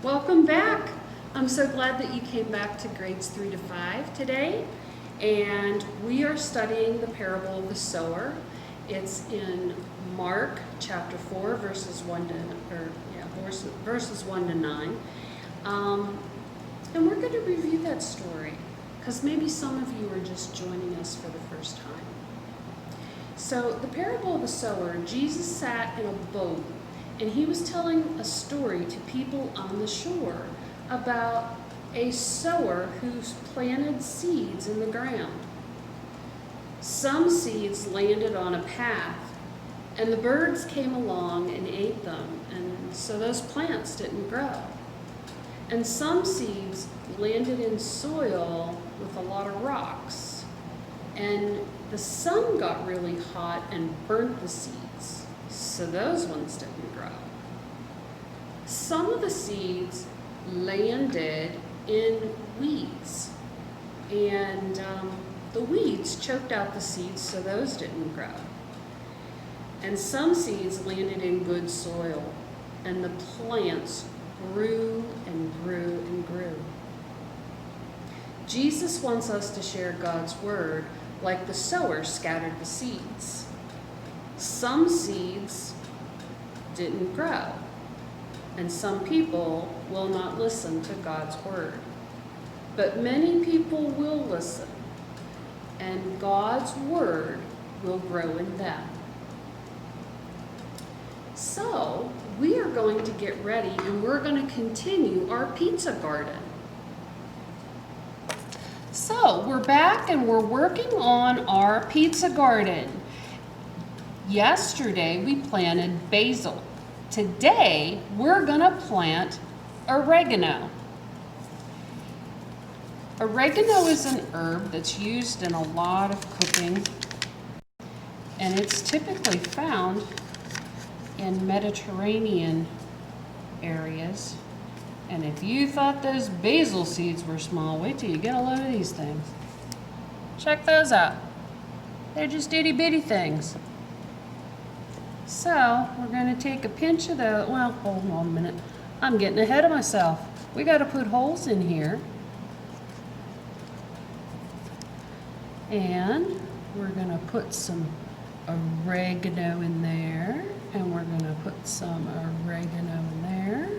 Welcome back. I'm so glad that you came back to grades 3 to 5 today. And we are studying the parable of the sower. It's in Mark chapter 4, verses 1 to 9. And we're going to review that story because maybe some of you are just joining us for the first time. So the parable of the sower, Jesus sat in a boat and he was telling a story to people on the shore about a sower who planted seeds in the ground. Some seeds landed on a path, and the birds came along and ate them, and so those plants didn't grow. And some seeds landed in soil with a lot of rocks, and the sun got really hot and burnt the seeds, so those ones didn't grow. Some of the seeds landed in weeds, and the weeds choked out the seeds, so those didn't grow. And some seeds landed in good soil, and the plants grew and grew and grew. Jesus wants us to share God's word like the sower scattered the seeds. Some seeds didn't grow, and some people will not listen to God's word. But many people will listen, and God's word will grow in them. So, we are going to get ready and we're going to continue our pizza garden. So, we're back and we're working on our pizza garden. Yesterday, we planted basil. Today, we're going to plant oregano. Oregano is an herb that's used in a lot of cooking, and it's typically found in Mediterranean areas. And if you thought those basil seeds were small, wait till you get a load of these things. Check those out. They're just itty bitty things. So we're going to take a pinch of the, well, hold on a minute. I'm getting ahead of myself. We got to put holes in here. And we're going to put some oregano in there. And we're going to put some oregano in there.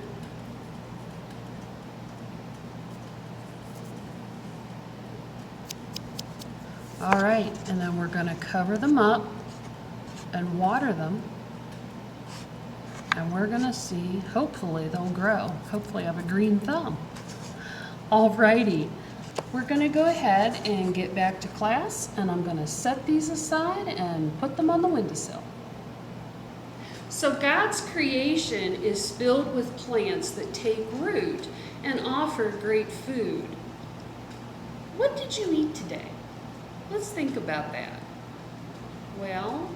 All right, and then we're going to cover them up and water them. And we're going to see, hopefully they'll grow. Hopefully I have a green thumb. All righty. We're going to go ahead and get back to class, and I'm going to set these aside and put them on the windowsill. So God's creation is filled with plants that take root and offer great food. What did you eat today? Let's think about that. Well,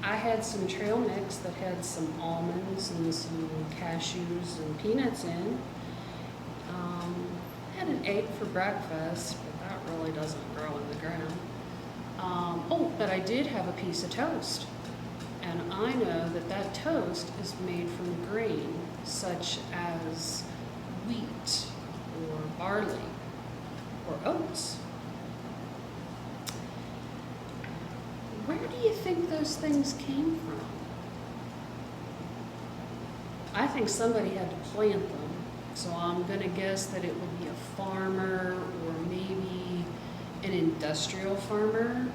I had some trail mix that had some almonds and some cashews and peanuts in. Had an egg for breakfast, but that really doesn't grow in the ground. But I did have a piece of toast. And I know that that toast is made from grain, such as wheat or barley or oats. Where do you think those things came from? I think somebody had to plant them. So I'm going to guess that it would be a farmer or maybe an industrial farmer.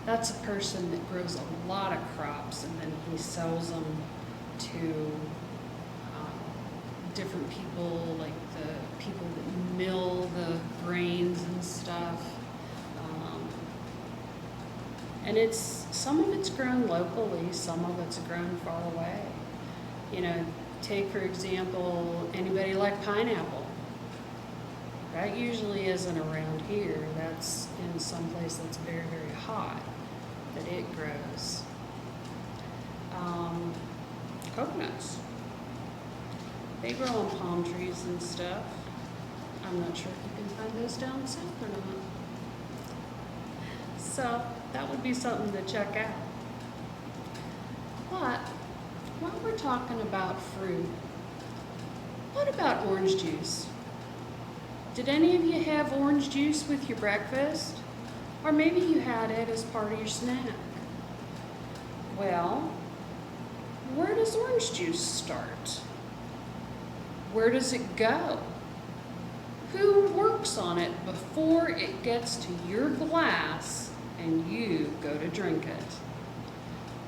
That's a person that grows a lot of crops and then he sells them to different people, like the people that mill the grains and stuff. And some of it's grown locally, some of it's grown far away. You know, take for example, anybody like pineapple? That usually isn't around here. That's in some place that's very, very hot that it grows. Coconuts. They grow on palm trees and stuff. I'm not sure if you can find those down south or not. So that would be something to check out. But while we're talking about fruit, What about orange juice? Did any of you have orange juice with your breakfast? Or maybe you had it as part of your snack. Well, where does orange juice start? Where does it go? Who works on it before it gets to your glass and you go to drink it?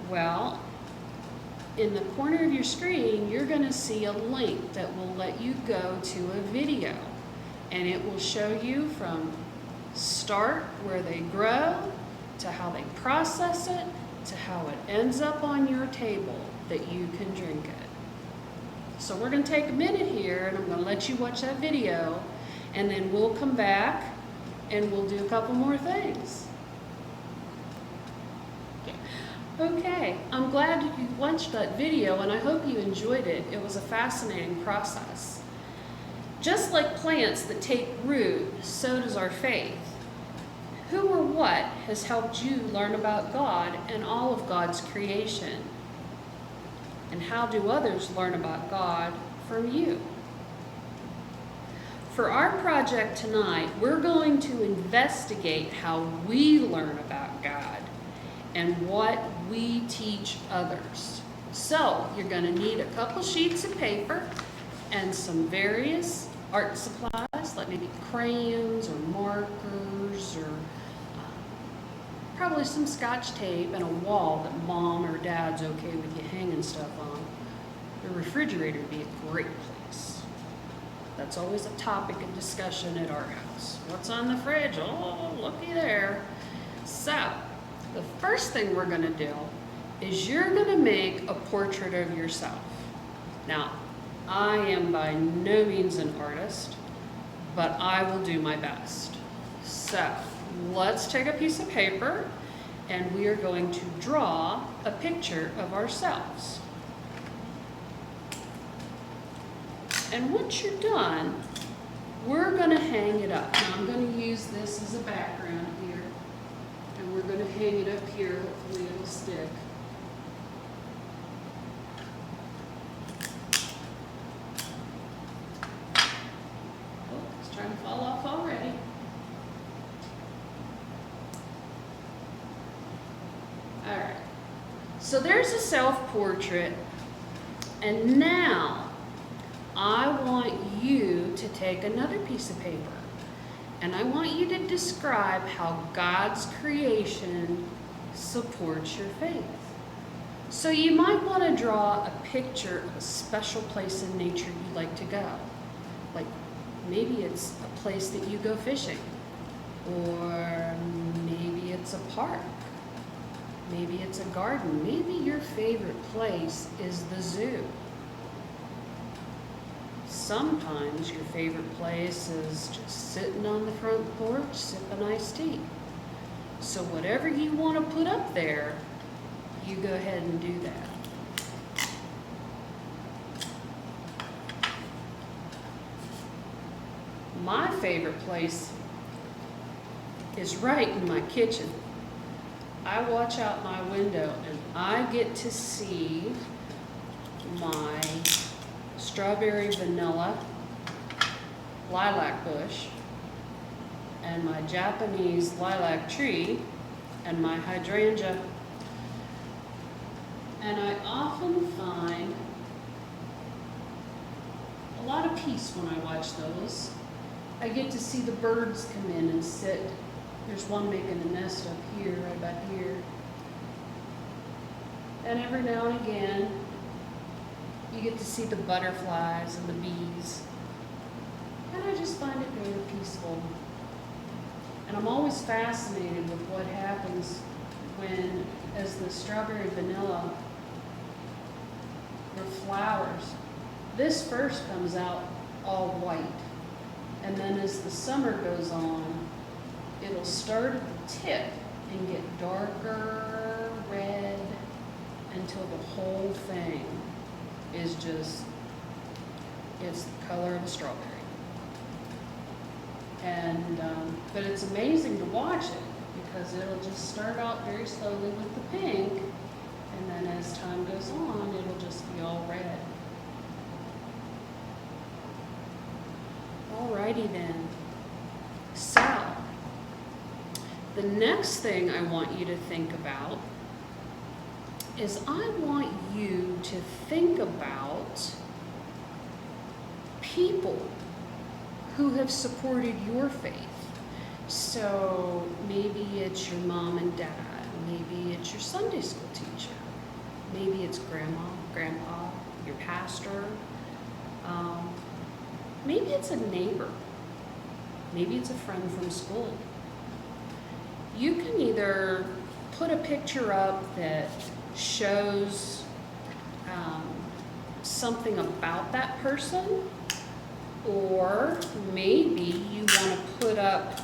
Well, in the corner of your screen, you're going to see a link that will let you go to a video. And it will show you from start where they grow, to how they process it, to how it ends up on your table that you can drink it. So we're going to take a minute here and I'm going to let you watch that video, and then we'll come back and we'll do a couple more things. Okay, I'm glad you watched that video and I hope you enjoyed it. It was a fascinating process. Just like plants that take root, so does our faith. Who or what has helped you learn about God and all of God's creation? And how do others learn about God from you? For our project tonight, we're going to investigate how we learn about God and what we teach others. So you're going to need a couple sheets of paper and some various art supplies, like maybe crayons or markers or probably some Scotch tape and a wall that Mom or Dad's okay with you hanging stuff on. The refrigerator would be a great place. That's always a topic of discussion at our house. What's on the fridge? Oh, looky there. So, the first thing we're going to do is you're going to make a portrait of yourself. Now, I am by no means an artist, but I will do my best. So, let's take a piece of paper and we are going to draw a picture of ourselves. And once you're done, we're going to hang it up. Now, I'm going to use this as a background here, and we're going to hang it up here. Hopefully it'll stick. Trying to fall off already. All right, so there's a self-portrait, and now I want you to take another piece of paper and I want you to describe how God's creation supports your faith. So you might want to draw a picture of a special place in nature you like to go. Like maybe it's a place that you go fishing, or maybe it's a park, maybe it's a garden, maybe your favorite place is the zoo. Sometimes your favorite place is just sitting on the front porch sipping iced tea. So whatever you want to put up there, you go ahead and do that. My favorite place is right in my kitchen. I watch out my window and I get to see my strawberry vanilla lilac bush and my Japanese lilac tree and my hydrangea. And I often find a lot of peace when I watch those. I get to see the birds come in and sit. There's one making a nest up here, right about here. And every now and again, you get to see the butterflies and the bees. And I just find it very peaceful. And I'm always fascinated with what happens when, as the strawberry vanilla or flowers, this first comes out all white. And then as the summer goes on, it'll start at the tip and get darker red until the whole thing is just, it's the color of a strawberry. And, but it's amazing to watch it because it'll just start out very slowly with the pink, and then as time goes on, it'll just be all red. righty then. So, the next thing I want you to think about is I want you to think about people who have supported your faith. So maybe it's your mom and dad, maybe it's your Sunday school teacher, maybe it's grandma, grandpa, your pastor, maybe it's a neighbor, maybe it's a friend from school. You can either put a picture up that shows something about that person, or maybe you want to put up,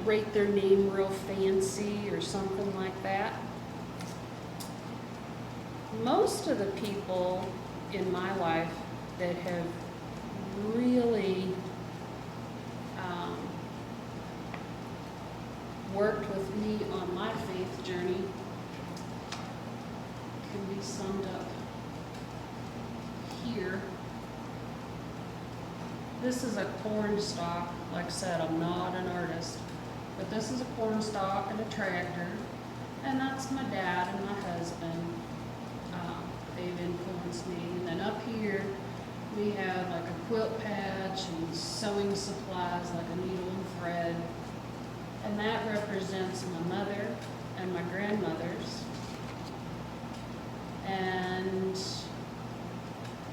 write their name real fancy or something like that. Most of the people in my life that have really worked with me on my faith journey can be summed up here. This is a corn stalk. Like I said, I'm not an artist, but this is a corn stalk and a tractor, and that's my dad and my husband. They've influenced me. And then up here we have like a quilt patch and sewing supplies like a needle and thread, and that represents my mother and my grandmothers. And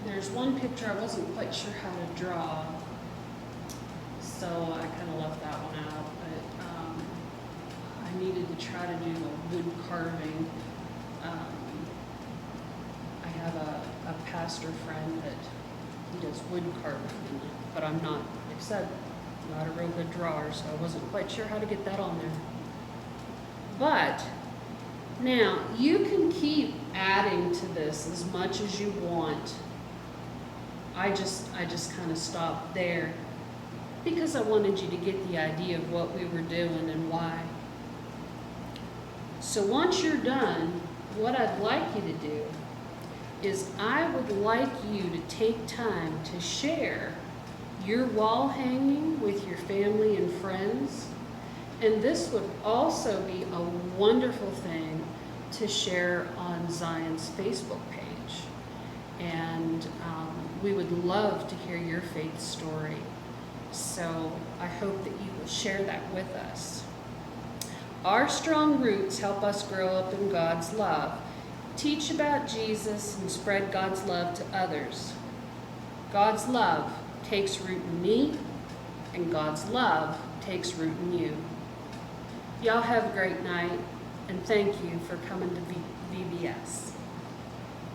there's one picture I wasn't quite sure how to draw, so I kind of left that one out, but I needed to try to do a wood carving. I have a pastor friend that he does wood carving, but I'm not, like I said, not a real good drawer, so I wasn't quite sure how to get that on there. But now you can keep adding to this as much as you want. I just kind of stopped there because I wanted you to get the idea of what we were doing and why. So once you're done, what I'd like you to do is I would like you to take time to share your wall hanging with your family and friends. And this would also be a wonderful thing to share on Zion's Facebook page. And we would love to hear your faith story. So I hope that you will share that with us. Our strong roots help us grow up in God's love, teach about Jesus, and spread God's love to others. God's love takes root in me, and God's love takes root in you. Y'all have a great night, and thank you for coming to VBS.